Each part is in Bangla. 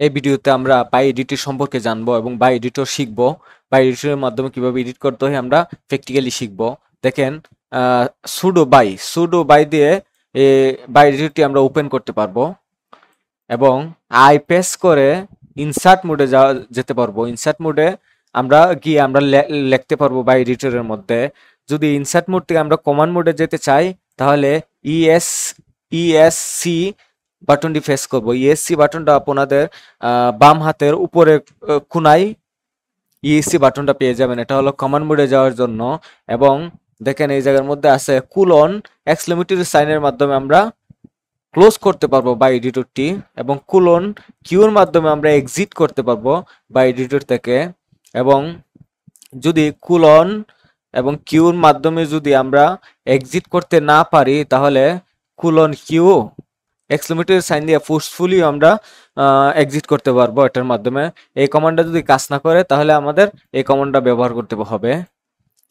এই ভিডিওতে আমরা বাই এডিটর সম্পর্কে জানবো এবং বাই এডিটর শিখবো। বাই এডিটরের মাধ্যমে কিভাবে এডিট করতে হয় আমরা প্র্যাকটিক্যালি শিখবো। দেখেন, সুডো বাই দিয়ে বাই এডিটরটি আমরা ওপেন করতে পারবো এবং আই প্রেস করে ইনসার্ট মোডে যাওয়া যেতে পারবো। ইনসার্ট মোডে আমরা গিয়ে আমরা লিখতে পারবো বাই এডিটরের মধ্যে। যদি ইনসার্ট মোড থেকে আমরা কমান্ড মোডে যেতে চাই তাহলে ইএসসি বাটনটি প্রেস করব। ইএসসি বাটনটা আপনাদের বাম হাতের উপরে কোনায় ইএসসি বাটনটা পেয়ে যাবেন। এটা হলো কমান্ড মোডে যাওয়ার জন্য। এবং দেখেন এই জায়গার মধ্যে আছে কুলন এক্সক্লেমেটরি সাইনের মাধ্যমে আমরা ক্লোজ করতে পারবো বাই এডিটরটি, এবং কুলন কিউর মাধ্যমে আমরা এক্সিট করতে পারবো বাই এডিটর থেকে। এবং যদি কুলন এবং কিউর মাধ্যমে যদি আমরা এক্সিট করতে না পারি তাহলে কুলন কিউ এক্সক্লেমেটরি সাইন দিয়ে ফোর্সফুলি আমরা এক্সিট করতে পারবো এটার মাধ্যমে। এই কমান্ডটা যদি কাজ না করে তাহলে আমাদের এই কমান্ডটা ব্যবহার করতে হবে।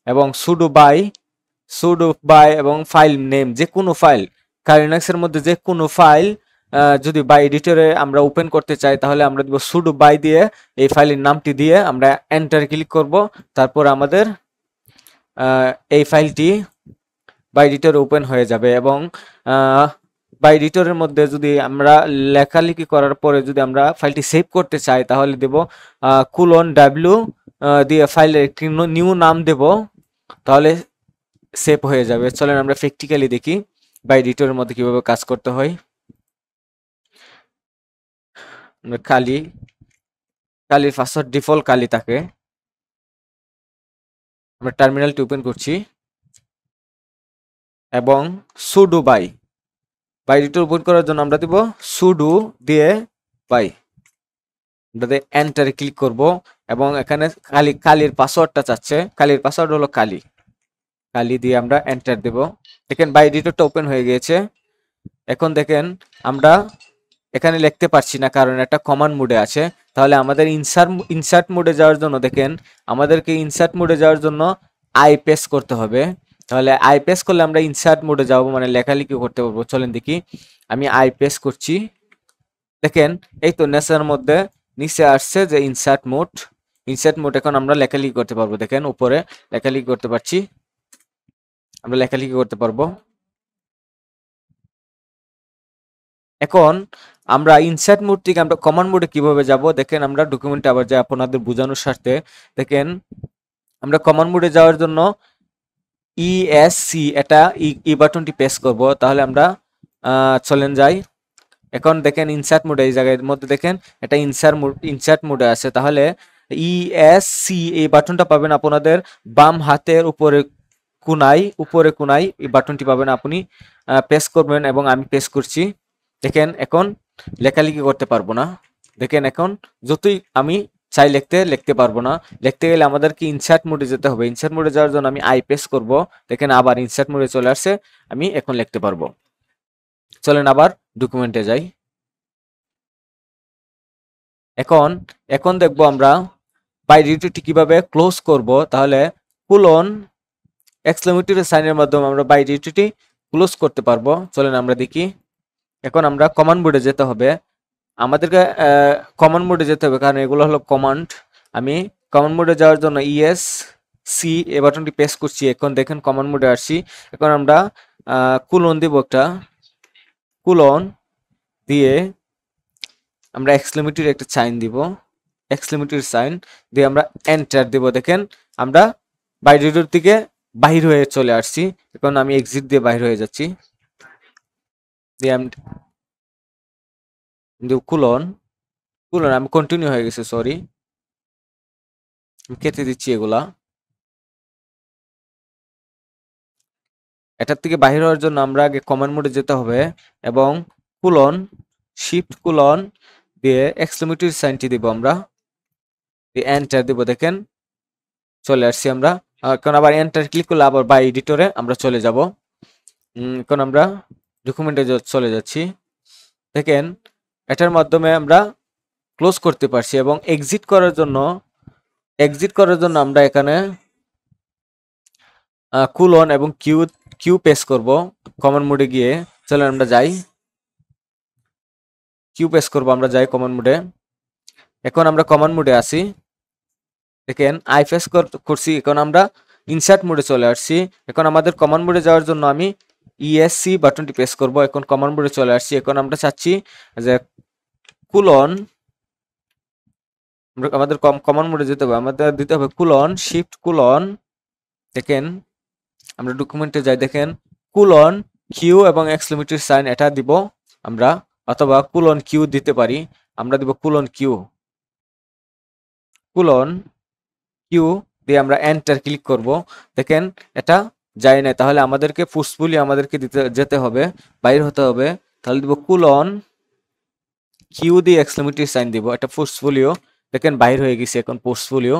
এবং সুডো বাই এবং ফাইল নেম, যে কোনো ফাইল, কাইনেক্সের মধ্যে যে কোনো ফাইল যদি বাই এডিটরে আমরা ওপেন করতে চাই তাহলে আমরা দিব সুডো বাই দিয়ে এই ফাইলের নামটি দিয়ে আমরা এন্টার ক্লিক করব। তারপর আমাদের এই ফাইলটি বাই এডিটরে ওপেন হয়ে যাবে। এবং বাই এডিটরের মধ্যে যদি আমরা লেখালেখি করার পরে যদি আমরা ফাইলটি সেভ করতে চাই তাহলে দেব কুলন ডাব্লিউ দিয়ে ফাইলের একটি নিউ নাম দেব, তাহলে সেভ হয়ে যাবে। চলেন আমরা প্র্যাকটিক্যালি দেখি বাই এডিটরের মধ্যে কিভাবে কাজ করতে হয়। কালির পাসওয়ার্ড ডিফল্ট কালি থাকে। আমরা টার্মিনালটি ওপেন করছি এবং সুডো বাই এডিটর ওপেন করার জন্য আমরা দিব সুডো দিয়ে বাই, আমরা এন্টারে ক্লিক করব। এবং এখানে কালির পাসওয়ার্ডটা চাচ্ছে, কালির পাসওয়ার্ড হলো কালি দিয়ে আমরা এন্টার দেব। দেখেন বাই এডিটরটা ওপেন হয়ে গিয়েছে। এখন দেখেন আমরা এখানে লিখতে পারছি না কারণ এটা কমান্ড মোডে আছে। তাহলে আমাদের ইনসার্ট মোডে যাওয়ার জন্য দেখেন আমাদেরকে ইনসার্ট মোডে যাওয়ার জন্য আই প্রেস করতে হবে। তাহলে আই প্রেস করলে আমরা ইনসার্ট মোডে যাব, মানে লেখালেখি করতে পারবো। চলেন দেখি, আমি আই প্রেস করছি। দেখেন এই তো নেচার মধ্যে নিচে আসছে যে ইনসার্ট মোড। এখন আমরা লেখালেখি করতে পারবো। দেখেন উপরে লেখালেখি করতে পারছি, আমরা লেখালেখি করতে পারবো। এখন আমরা ইনসার্ট মোড থেকে আমরা কমান্ড মোডে কিভাবে যাব দেখেন, আমরা ডকুমেন্টে আবার যাই আপনাদের বোঝানোর স্বার্থে। দেখেন আমরা কমান্ড মোডে যাওয়ার জন্য ইএসসি এটা ই বাটনটি প্রেস করব। তাহলে আমরা চলেন যাই। এখন দেখেন ইনসার্ট মোডে এই জায়গার মধ্যে দেখেন এটা ইনসার্ট মোডে আছে। তাহলে ইএসসি এই বাটনটা পাবেন আপনাদের বাম হাতের উপরে কোনায় এই বাটনটি পাবেন, আপনি প্রেস করবেন এবং আমি প্রেস করছি। দেখেন এখন লেখালেখি করতে পারবো না। দেখেন এখন যতই আমি চাই লিখতে পারবো না। লিখতে গেলে আমাদেরকে ইনসার্ট মোডে যেতে হবে। ইনসার্ট মোডে যাওয়ার জন্য আমি আই প্রেস করব। দেখেন আবার ইনসার্ট মোডে চলে আসছে, আমি এখন লিখতে পারবো। চলেন আবার ডকুমেন্টে যাই। এখন দেখবো আমরা বাই এডিটরটি কিভাবে ক্লোজ করব। তাহলে কুলন এক্সক্লেমেটরি সাইনের মাধ্যমে আমরা বাই এডিটরটি ক্লোজ করতে পারবো। চলেন আমরা দেখি। এখন আমরা কমান্ড মোডে যেতে হবে। আমাদেরকে কমান্ড মোডে যেতে হবে কারণ এগুলো হলো কমান্ড। আমি কমান্ড মোডে যাওয়ার জন্য সি এ বাটনটি প্রেস করছি। এখন দেখেন কমান্ড মোডে আসছি। এখন আমরা কুলন দিব, একটা কুলন দিয়ে আমরা এক্সক্লেমেটরি একটা সাইন দিব, এক্সক্লেমেটরি সাইন দিয়ে আমরা এন্টার দেব। দেখেন আমরা বাই এডিটর থেকে বাহির হয়ে চলে আসছি। এখন আমি এক্সিট দিয়ে বাহির হয়ে যাচ্ছি। দিয়ে আমি কুলন আমি কন্টিনিউ হয়ে গেছে, সরি কেটে দিচ্ছি এগুলা। এটার থেকে বাহির হওয়ার জন্য আমরা আগে কমান্ড মোডে যেতে হবে এবং শিফট কুলন দিয়ে এক্সক্লেমেটরি সাইনটি দিব, আমরা এন্টার দিব। দেখেন চলে আসছি আমরা। এখন আবার এন্টার ক্লিক করলে আবার বাই এডিটরে আমরা চলে যাব। এখন আমরা ডকুমেন্টে চলে যাচ্ছি। দেখেন এটার মাধ্যমে আমরা ক্লোজ করতে পারছি এবং এক্সিট করার জন্য আমরা এখানে কুলন এবং কিউ প্রেস করব কমান্ড মোডে গিয়ে। চলেন আমরা যাই, কিউ প্রেস করব, আমরা যাই কমান্ড মোডে। এখন আমরা কমান্ড মোডে আছি, দেখেন আই ফেস করছি। এখন আমরা ইনসার্ট মোডে চলে আসছি। এখন আমাদের কমান্ড মোডে যাওয়ার জন্য আমি ইএসসি বাটনটি প্রেস করব। এখন কমান্ড মোডে চলে আসছি। এখন আমরা চাচ্ছি যে কুলন, আমাদের কমান্ড মোডে যেতে হবে, আমাদের দিতে হবে কুলন শিফট কুলন। দেখেন আমরা ডকুমেন্টে যাই, দেখেন কুলন কিউ এবং এক্সক্লেমেটরি সাইন এটা দিব আমরা, অথবা কুলন কিউ দিতে পারি। আমরা দিব কুলন কিউ, কুলন কিউ দিয়ে আমরা এন্টার ক্লিক করব। দেখেন এটা যায় না, তাহলে আমাদেরকে ফোর্সফুলি আমাদেরকে যেতে হবে, বাইর হতে হবে। তাহলে দিব কুলন কিউ দিয়ে এক্সক্লেমেটরি সাইন দিব, এটা ফোর্সফুলিও। দেখেন বাইর হয়ে গেছে এখন ফোর্সফুলিও।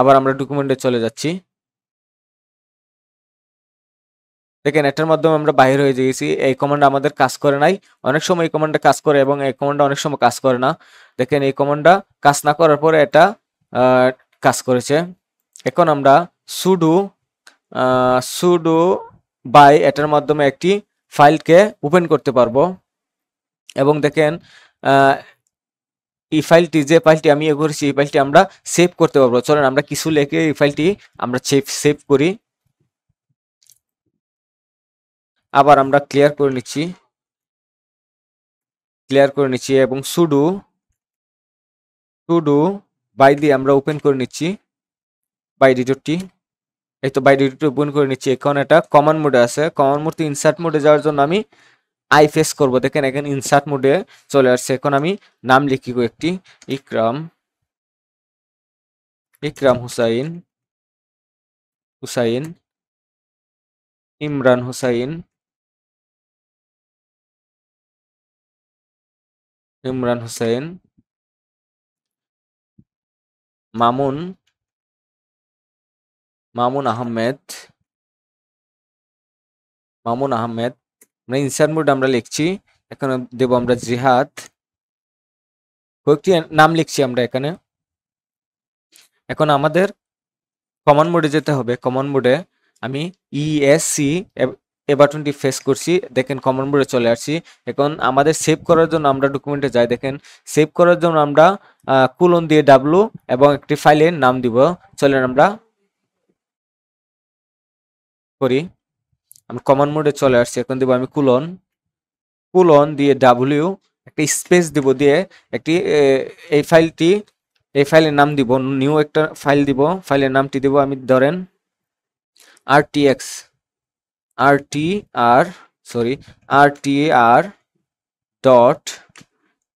আবার আমরা ডকুমেন্টে চলে যাচ্ছি, দেখেন এটার মাধ্যমে আমরা বাইরে হয়ে গেছি। এই কমান্ড আমাদের কাজ করে নাই, অনেক সময় এই কমান্ডটা কাজ করে এবং এই কমান্ডটা অনেক সময় কাজ করে না। দেখেন এই কমান্ডটা কাজ না করার পরে এটা কাজ করেছে। এখন আমরা সুডো সুডো বাই এটার মাধ্যমে একটি ফাইলকে ওপেন করতে পারবো। এবং দেখেন এই ফাইলটি, যে ফাইলটি আমি ইয়ে করেছি, এই ফাইলটি আমরা সেভ করতে পারবো। চলেন আমরা কিছু লিখে এই ফাইলটি আমরা সেভ করি। আবার আমরা ক্লিয়ার করে নিচ্ছি এবং সুডো বাই দিয়ে আমরা ওপেন করে নিচ্ছি বাই এডিটরটি। এই তো বাই এডিটর ওপেন করে নিচ্ছি। এখন এটা কমান্ড মোডে আছে, কমান্ড মোড থেকে ইনসার্ট মোডে যাওয়ার জন্য আমি আই ফেস করব। দেখেন এখানে ইনসার্ট মোডে চলে আসছে। এখন আমি নাম লিখি একটি, ইকরাম হুসাইন ইমরান হুসাইন মামুন আহমেদ। আমরা ইনসার্ট মোড আমরা লিখছি। এখন দেব আমরা জিহাদ, কয়েকটি নাম লিখছি আমরা এখানে। এখন আমাদের কমান্ড মোডে যেতে হবে। কমান্ড মোডে আমি ইএসসি এ বাটনটি ফেস করছি। দেখেন কমান্ড মোডে চলে আসছি। এখন আমাদের সেভ করার জন্য আমরা ডকুমেন্টে যাই। দেখেন সেভ করার জন্য আমরা কুলন দিয়ে ডাব্লু এবং একটি ফাইলের নাম দিব। চলেন আমরা করি। আমি কমান্ড মোডে চলে আসছি। এখন দেব আমি কুলন দিয়ে ডাব্লিউ একটা স্পেস দিব, দিয়ে একটি এই ফাইলের নাম দিব, নিউ একটা ফাইল দিব। ফাইলের নামটি দিব আমি ধরেন rtr ডট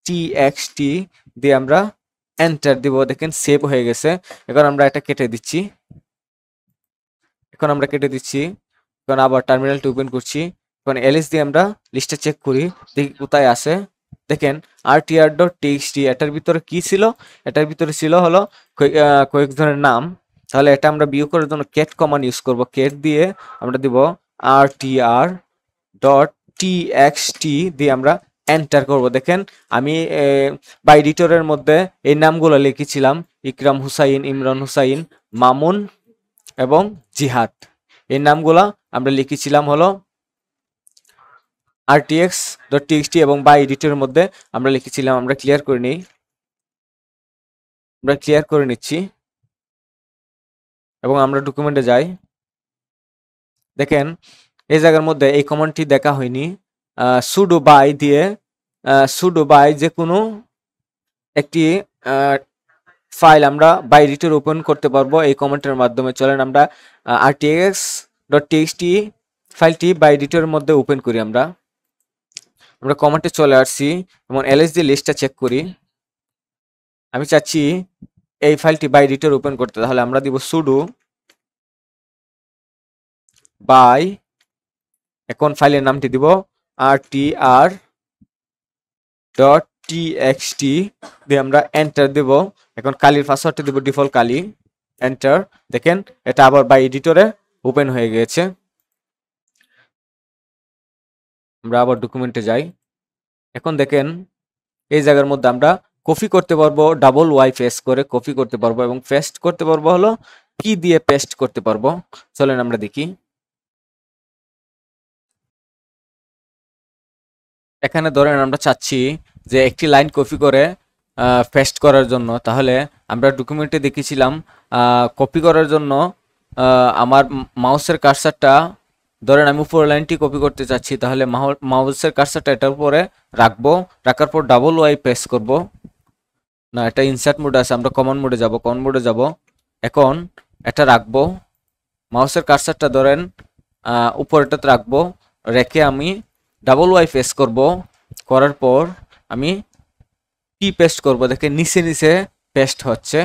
txt দিয়ে আমরা এন্টার দিব। দেখেন সেভ হয়ে গেছে। এখন আমরা এটা কেটে দিচ্ছি। এখন আবার টার্মিনালটি ওপেন করছি। এখন এলএস দিয়ে আমরা লিস্টে চেক করি, দেখি কোথায় আছে। দেখেন rtr.txt এটার ভিতরে কি ছিল? এটার ভিতরে ছিল হলো কয়েকজনের নাম। তাহলে এটা আমরা ভিউ করার জন্য কেট কমান্ড ইউজ করব। কেট দিয়ে আমরা দিব rtr.txt দিয়ে আমরা এন্টার করব। দেখেন আমি বাই এডিটরের মধ্যে এই নামগুলো লিখেছিলাম, ইকরাম হুসাইন, ইমরান হুসাইন, মামুন এবং জিহাদ। এই নামগুলা আমরা লিখেছিলাম হলো rtx.txt এবং বাই এডিটরের মধ্যে আমরা লিখেছিলাম। আমরা ক্লিয়ার করে নিচ্ছি এবং আমরা ডকুমেন্টে যাই। দেখেন এই জায়গার মধ্যে এই কমান্ডটি দেখা হয়নি। সুডো বাই যে কোনো একটি ফাইল আমরা বাই এডিটর ওপেন করতে পারবো এই কমান্ডের মাধ্যমে। চলেন আমরা rtx.txt ফাইলটি বাই এডিটরের মধ্যে ওপেন করি। আমরা কমান্ডে চলে আসছি এবং এলএস দিয়ে লিস্টটা চেক করি। আমি চাচ্ছি এই ফাইলটি বাই এডিটর ওপেন করতে, তাহলে আমরা দিব সুডো বাই, এখন ফাইলের নামটি দিব rtr.txt দিয়ে আমরা এন্টার দেব। এখন কালির পাসওয়ার্ডটি দেব ডিফল্ট কালি, এন্টার। দেখেন এটা আবার বাই এডিটরে ওপেন হয়ে গেছে। আমরা আবার ডকুমেন্টে যাই। এখন দেখেন এই জায়গার মধ্যে আমরা কপি করতে পারবো, ডাবল ওয়াই পেস্ট করে কপি করতে পারবো এবং পেস্ট করতে পারবো হলো কি দিয়ে পেস্ট করতে পারবো। চলেন আমরা দেখি। এখানে ধরেন আমরা চাচ্ছি যে একটি লাইন কপি করে পেস্ট করার জন্য। তাহলে আমরা ডকুমেন্টে দেখেছিলাম কপি করার জন্য আমার মাউসের কার্সারটা, ধরেন আমি উপরের লাইনটি কপি করতে চাচ্ছি, তাহলে মাউসের কার্সারটা এটার উপরে রাখবো, রাখার পর ডাবল ওয়াই প্রেস করব। না, এটা ইনসার্ট মোডে আছে, আমরা কমন মোডে যাব, এখন এটা রাখবো, মাউসের কার্সারটা ধরেন উপরেটাতে রাখবো, রেখে আমি ডাবল ওয়াই প্রেস করব, করার পর আমি পি পেস্ট করব। দেখেন নিচে পেস্ট হচ্ছে,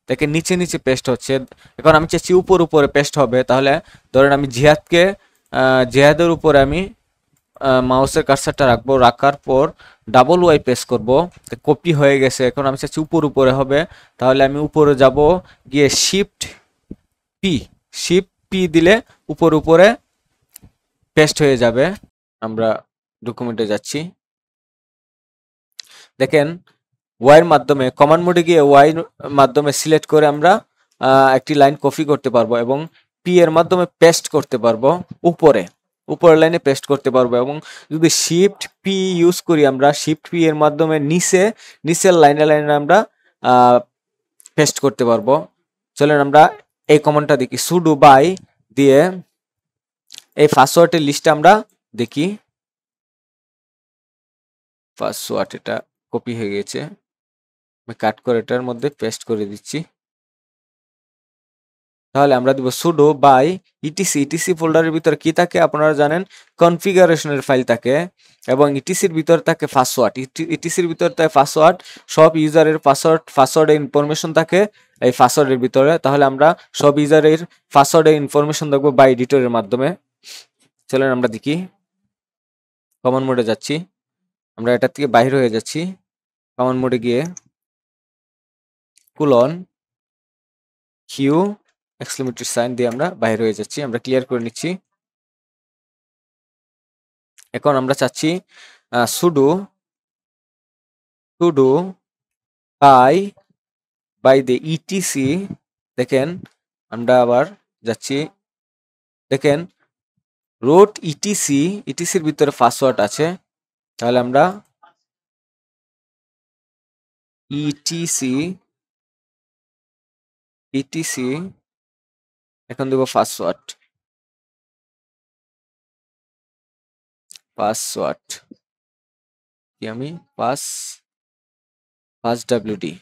দেখেন নিচে পেস্ট হচ্ছে। এখন আমি চাচ্ছি উপরে পেস্ট হবে, তাহলে ধরেন আমি জিহাদের উপরে আমি মাউসের কার্সারটা রাখবো, রাখার পর ডাবল ওয়াই প্রেস করব, কপি হয়ে গেছে। এখন আমি চাচ্ছি উপরে হবে, তাহলে আমি উপরে যাব, গিয়ে শিফট পি দিলে উপরে পেস্ট হয়ে যাবে। আমরা ডকুমেন্টে যাচ্ছি, দেখেন ওয়াইয়ের মাধ্যমে কমান্ড মোডে গিয়ে ওয়াই মাধ্যমে সিলেক্ট করে আমরা একটি লাইন কপি করতে পারবো এবং পি এর মাধ্যমে পেস্ট করতে পারবো, উপরের লাইনে পেস্ট করতে পারবো। এবং যদি শিফট পি ইউজ করি, আমরা শিফট পি এর মাধ্যমে নিচের লাইনে আমরা পেস্ট করতে পারবো। চলেন আমরা এই কমান্ডটা দেখি, সুডো বাই দিয়ে এই পাসওয়ার্ডের লিস্টে আমরা দেখি। পাসওয়ার্ড এটা কপি হয়ে গেছে, আমি কাট করে এটার মধ্যে পেস্ট করে দিচ্ছি। তাহলে আমরা দিব সুডো বাই ইটিসি ফোল্ডারের ভিতরে কি থাকে আপনারা জানেন, কনফিগারেশনের ফাইল থাকে, এবং ইটিসির ভিতরে থাকে পাসওয়ার্ড, ইটিসির ভিতরে থাকে পাসওয়ার্ড, সব ইউজারের পাসওয়ার্ডের ইনফরমেশন থাকে এই পাসওয়ার্ডের ভিতরে। তাহলে আমরা সব ইউজারের পাসওয়ার্ডের ইনফরমেশন দেখবো বাই এডিটরের মাধ্যমে। চলেন আমরা দেখি, কমন মোডে যাচ্ছি, আমরা এটা থেকে বাইরে হয়ে যাচ্ছি, কমন মোডে গিয়ে কুলন কিউ এক্সক্লেমেটরি সাইন দিয়ে আমরা বাইরে হয়ে যাচ্ছি, আমরা ক্লিয়ার করে নিচ্ছি। এখন আমরা চাচ্ছি সুডো বাই দ্য ইটিসি, দেখেন আমরা আবার যাচ্ছি, দেখেন রোট ইটিসির ভিতরে পাসওয়ার্ড আছে, তাহলে আমরা ইটিসি এখন দেব পাসওয়ার্ড কি আমি পাস ডাব্লিউডি,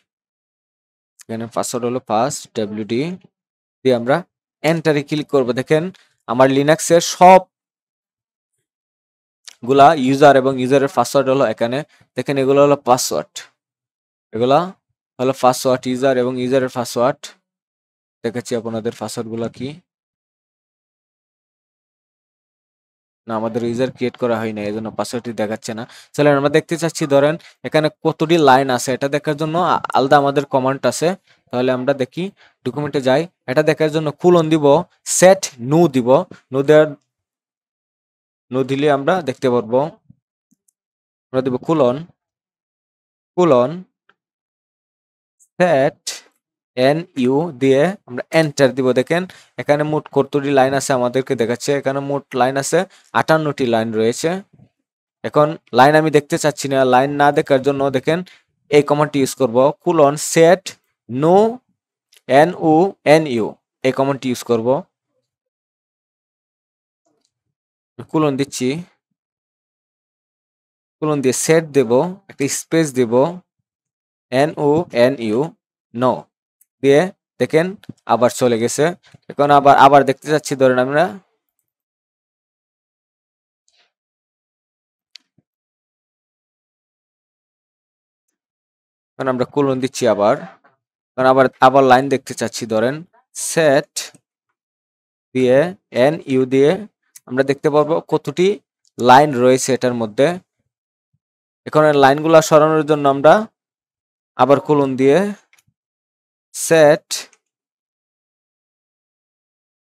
এখানে পাসওয়ার্ড হলো পাস ডাব্লিউডি দিয়ে আমরা এন্টারে ক্লিক করব। দেখেন আমার লিনাক্সের সব গুলা ইউজার এবং ইউজারের পাসওয়ার্ড হলো এখানে, দেখেন এগুলো হলো পাসওয়ার্ড, ইউজার এবং ইউজারের পাসওয়ার্ড। দেখাচ্ছি আপনাদের পাসওয়ার্ড গুলা কি না, আমাদের ইউজার ক্রিয়েট করা হয়নি, এই জন্য পাসওয়ার্ডটি দেখাচ্ছে না। চলেন আমরা দেখতে চাচ্ছি, ধরেন এখানে কতটি লাইন আছে এটা দেখার জন্য আলাদা আমাদের কমান্ড আছে। তাহলে আমরা দেখি, ডকুমেন্টে যাই, এটা দেখার জন্য কুলন দিব, সেট নো দিব, নো দিলে আমরা দেখতে পারবো, আমরা দিব কুলন সেট এন ইউ দিয়ে আমরা এন্টার দিব। দেখেন এখানে মোট কতটি লাইন আছে আমাদেরকে দেখাচ্ছে, এখানে মোট লাইন আছে 58টি লাইন রয়েছে। এখন লাইন আমি দেখতে চাচ্ছি না, লাইন না দেখার জন্য দেখেন এই কমান্ডটি ইউজ করব, কুলন সেট নো NONU, এই কমান্ডটি ইউজ করব। কুলন দিচ্ছি, কুলন দিয়ে সেট দেব, একটা স্পেস দেব, NONU নো দিয়ে দেখেন আবার চলে গেছে। এখন আবার দেখতে চাচ্ছি, ধরেন আমরা এখন আমরা কুলন দিচ্ছি আবার, কারণ আবার লাইন দেখতে চাচ্ছি, ধরেন সেট দিয়ে NU দিয়ে আমরা দেখতে পারবো কতটি লাইন রয়েছে এটার মধ্যে। এখন লাইনগুলা সরানোর জন্য আমরা আবার কুলন দিয়ে সেট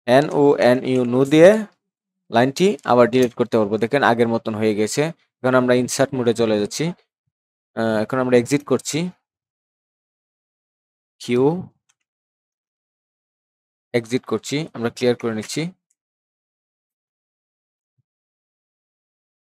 NONU নো দিয়ে লাইনটি আবার ডিলিট করতে পারবো। দেখেন আগের মতন হয়ে গেছে। এখন আমরা ইনসার্ট মোডে চলে যাচ্ছি, এখন আমরা এক্সিট করছি, কিউ এক্সিট করছি, আমরা ক্লিয়ার করে নিচ্ছি।